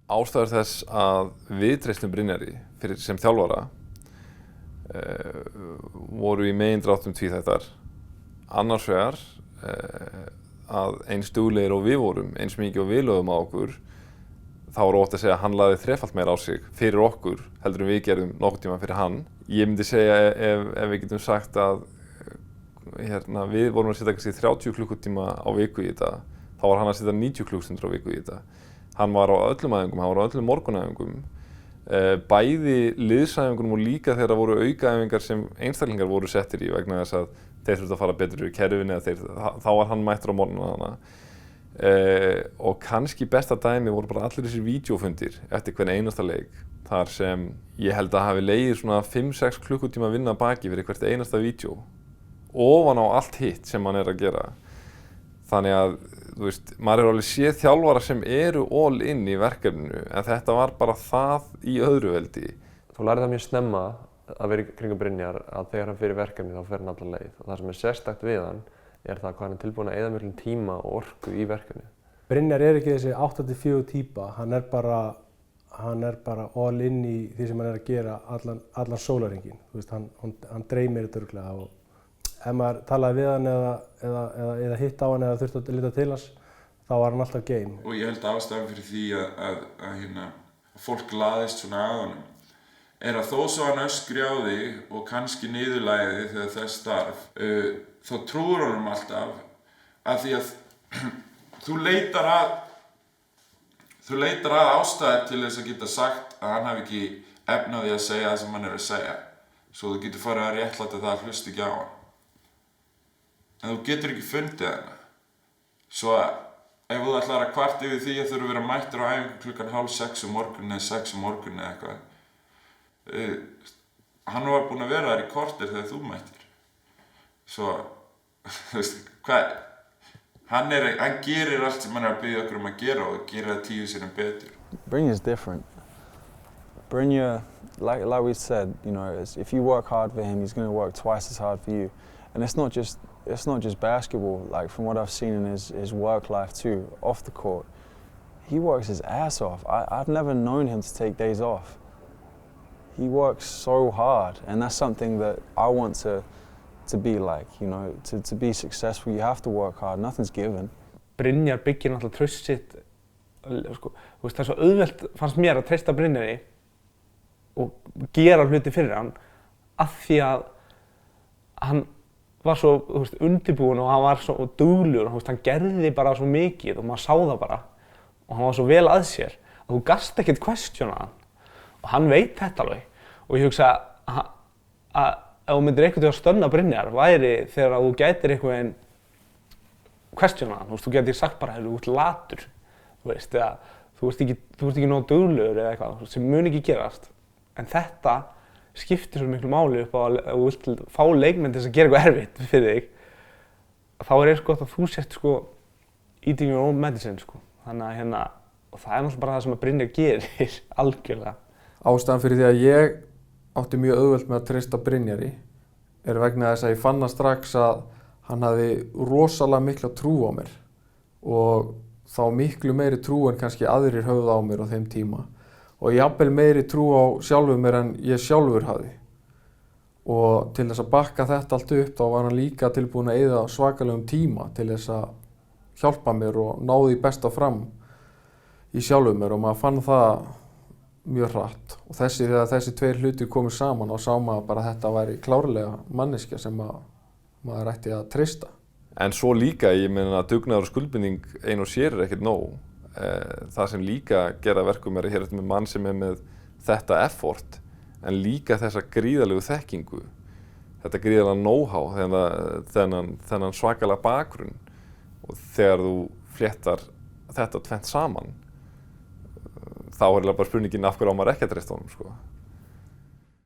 Ástæður þess að við treystum Brynjari sem þjálfara voru í megindráttum tvíþættar. Annars vegar að eins duglegir og við vorum, eins mikið og við lögðum á okkur, þá var ótt að segja að hann lagði þrefalt meira á sig fyrir okkur heldur en við gerðum nokkurn tíma fyrir hann. Ég myndi segja ef við getum sagt að við vorum að setja kannski 30 klukkutíma á viku í þetta, þá var hann að setja 90 klukkustundir á viku í þetta. Hann var á öllum æfingum, hann var á öllum morgunæfingum. Bæði liðsæfingunum og líka þegar það voru aukaæfingar sem einstaklingar voru settir í vegna þess að þeir þurftu að fara betur í kerfinu þá var hann mættur á morgnana. Og kannski besta dæmi voru bara allir þessir vídeófundir eftir hvern einasta leik. Þar sem ég held að hafi legið svona 5-6 klukkutíma að vinna baki fyrir hvert einasta vídeó. Ofan á allt hitt sem hann að gera. Þannig að, þú veist, maður hefur alveg séð þjálfara sem eru all in í verkefninu, en þetta var bara það í öðru veldi. Þú lærði það mjög snemma að vera í kringum Brynjar að þegar hann fyrir verkefni þá fer hann alla leið. Og það sem sérstakt við hann er það hvað hann tilbúinn að eyða miklum tíma og orku í verkefni. Brynjar ekki þessi 8-4 típa, hann er bara all in í því sem hann að gera allan sólarhringinn. Þú veist, hann dreymir þetta örugglega og ef maður talaði við hann eða hitt á hann eða þurfti að líta til hans, þá var hann alltaf game. Og ég held ástæðan fyrir því að fólk laðist svona að honum er að þó svo hann öskri á þig og kannski niðurlægi þig þegar þess starf, þá trúir honum alltaf að því að þú leitar að ástæðu til þess að geta sagt að hann hafi ekki efni á því að segja það sem hann er að segja, svo þú getur farið að réttlæta það að hlusta ekki á hann. En þú getur ekki fundið hana. Svo ef þú ætlar að kvarta yfir því að þú eru að vera mættur á æfingu klukkan 5:30 morgun eða 6 morgun eða eitthvað. Hann var búinn að vera þar í korter þegar þú mættir. Svo, þú veist, hvað? Hann gerir allt sem hann er að biðja okkur að gera og gerir það 10 sinnum betur. Brynjar's different. Brynjar, like we said, you know, if you work hard for him, he's going to work twice as hard for you. And it's not just basketball. Like from what I've seen in his work life too, off the court, he works his ass off. I've never known him to take days off. He works so hard, and that's something that I want to be like. You know, to be successful, you have to work hard. Nothing's given. Brynjar byggir náttúrulega traust sitt. Sko, þú veist, það er svo auðvelt fannst mér að treysta Brynjari og gera hluti fyrir hann, af því að hann var svo, þú veist, undirbúinn og hann var svo duglegur, þú veist, hann gerði bara svo mikið og maður sá það bara og hann var svo vel að sér að þú gast ekkert questiona hann og hann veit þetta alveg og ég hugsa að ef þú myndir einhvern veginn að stönna Brynjar væri þegar þú gætir einhvern veginn questiona hann, þú getur sagt bara þú ert latur, þú veist, eða þú ert ekki nógu duglegur eða eitthvað sem mun ekki gerast, en þetta skiptir svo miklu máli upp á að þú vilt fá leikmenn til þess að gera eitthvað erfitt fyrir þig, þá er eins gott að þú sért sko eating your own medicine sko. Þannig að og það er náttúrulega bara það sem að Brynjar gerir algjörlega. Ástæðan fyrir því að ég átti mjög auðvelt með að treysta Brynjari er vegna þess að ég fann strax að hann hafði rosalega mikla trú á mér og þá miklu meiri trú en kannski aðrir höfðu á mér á þeim tíma. Og jafnvel meiri trú á sjálfur mér en ég sjálfur hafði. Og til þess að bakka þetta allt upp þá var hann líka tilbúinn að eyða svakalegum tíma til þess að hjálpa mér og ná því besta fram í sjálfur mér og maður fann það mjög hratt. Og þegar þessi tveir hlutir komu saman og sá maður bara að þetta væri klárlega manneskja sem maður ætti að treysta. En svo líka, ég meina að dugnaður og skuldbinding ein og sér er ekkert nóg. Það sem líka gera verkum er að hér eftir með mann sem er með þetta effort en líka þessa gríðarlegu þekkingu, þetta gríðarlega know-how, þennan svakalega bakgrunn og þegar þú fléttar þetta tvennt saman þá er bara spurningin af hverju á maður ekki að treysta honum sko.